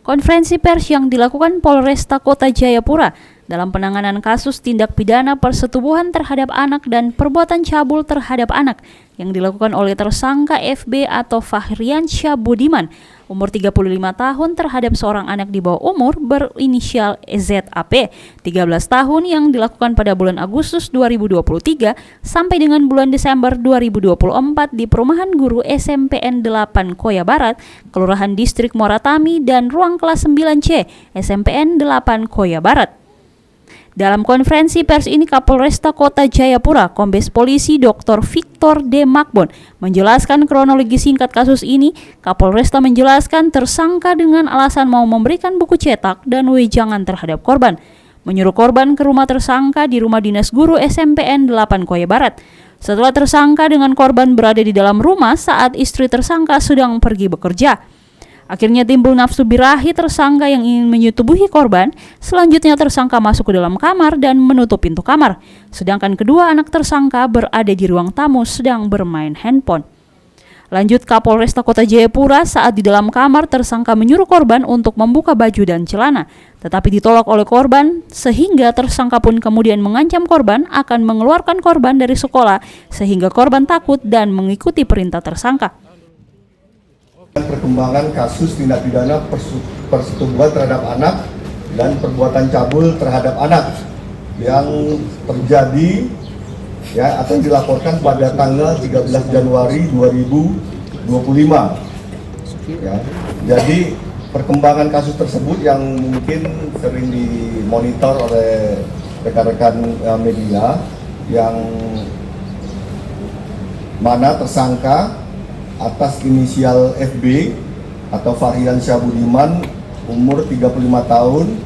Konferensi pers yang dilakukan Polresta Kota Jayapura dalam penanganan kasus tindak pidana persetubuhan terhadap anak dan perbuatan cabul terhadap anak yang dilakukan oleh tersangka FB atau Fahriansyah Budiman, umur 35 tahun terhadap seorang anak di bawah umur berinisial ZAP, 13 tahun yang dilakukan pada bulan Agustus 2023 sampai dengan bulan Desember 2024 di Perumahan Guru SMPN 8 Koya Barat, Kelurahan Distrik Moratami dan Ruang Kelas 9C SMPN 8 Koya Barat. Dalam konferensi pers ini, Kapolresta Kota Jayapura, Kombes Polisi Dr. Victor D. Makbon, menjelaskan kronologi singkat kasus ini. Kapolresta menjelaskan tersangka dengan alasan mau memberikan buku cetak dan wejangan terhadap korban, menyuruh korban ke rumah tersangka di rumah dinas guru SMPN 8 Koya Barat. Setelah tersangka dengan korban berada di dalam rumah saat istri tersangka sedang pergi bekerja. Akhirnya timbul nafsu birahi tersangka yang ingin menyetubuhi korban. Selanjutnya tersangka masuk ke dalam kamar dan menutup pintu kamar. Sedangkan kedua anak tersangka berada di ruang tamu sedang bermain handphone. Lanjut Kapolresta Kota Jayapura, saat di dalam kamar tersangka menyuruh korban untuk membuka baju dan celana. Tetapi ditolak oleh korban sehingga tersangka pun kemudian mengancam korban akan mengeluarkan korban dari sekolah sehingga korban takut dan mengikuti perintah tersangka. Perkembangan kasus tindak pidana persetubuhan terhadap anak dan perbuatan cabul terhadap anak yang terjadi atau dilaporkan pada tanggal 13 Januari 2025. Jadi perkembangan kasus tersebut yang mungkin sering dimonitor oleh rekan-rekan media, yang mana tersangka atas inisial FB atau Fahriansyah Budiman, umur 35 tahun,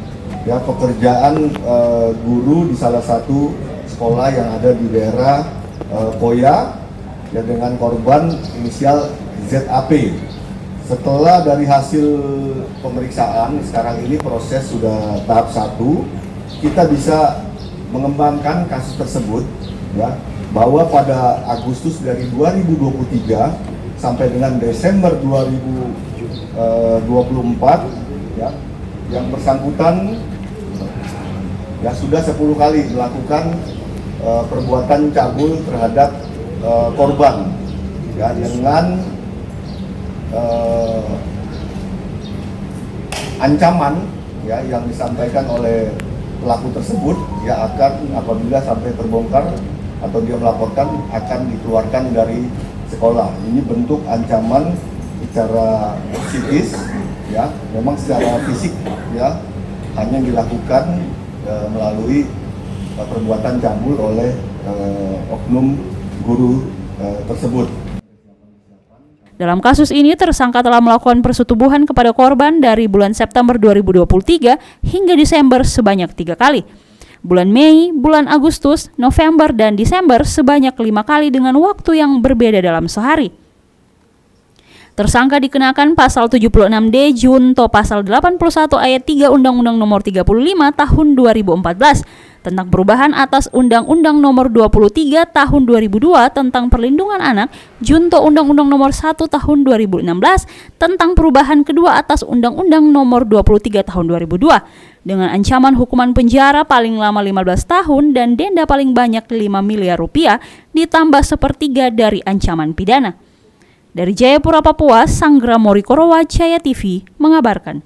pekerjaan guru di salah satu sekolah yang ada di daerah Koya, dengan korban inisial ZAP. Setelah dari hasil pemeriksaan, sekarang ini proses sudah tahap 1, kita bisa mengembangkan kasus tersebut, bahwa pada Agustus dari 2023 sampai dengan Desember 2024, yang bersangkutan sudah 10 kali melakukan perbuatan cabul terhadap korban, dengan ancaman yang disampaikan oleh pelaku tersebut, akan apabila sampai terbongkar atau dia melaporkan akan dikeluarkan dari sekolah. Ini bentuk ancaman secara psikis, memang secara fisik hanya dilakukan melalui perbuatan cabul oleh oknum guru tersebut. Dalam kasus ini, tersangka telah melakukan persetubuhan kepada korban dari bulan September 2023 hingga Desember sebanyak 3 kali. Bulan Mei, bulan Agustus, November, dan Desember sebanyak 5 kali dengan waktu yang berbeda dalam sehari. Tersangka dikenakan pasal 76D junto pasal 81 ayat 3 Undang-Undang Nomor 35 Tahun 2014 tentang perubahan atas Undang-Undang Nomor 23 Tahun 2002 tentang perlindungan anak, junto Undang-Undang Nomor 1 Tahun 2016 tentang perubahan kedua atas Undang-Undang Nomor 23 Tahun 2002 dengan ancaman hukuman penjara paling lama 15 tahun dan denda paling banyak 5 miliar rupiah ditambah sepertiga dari ancaman pidana. Dari Jayapura, Papua, Sanggra Morikorowa, Jaya TV mengabarkan.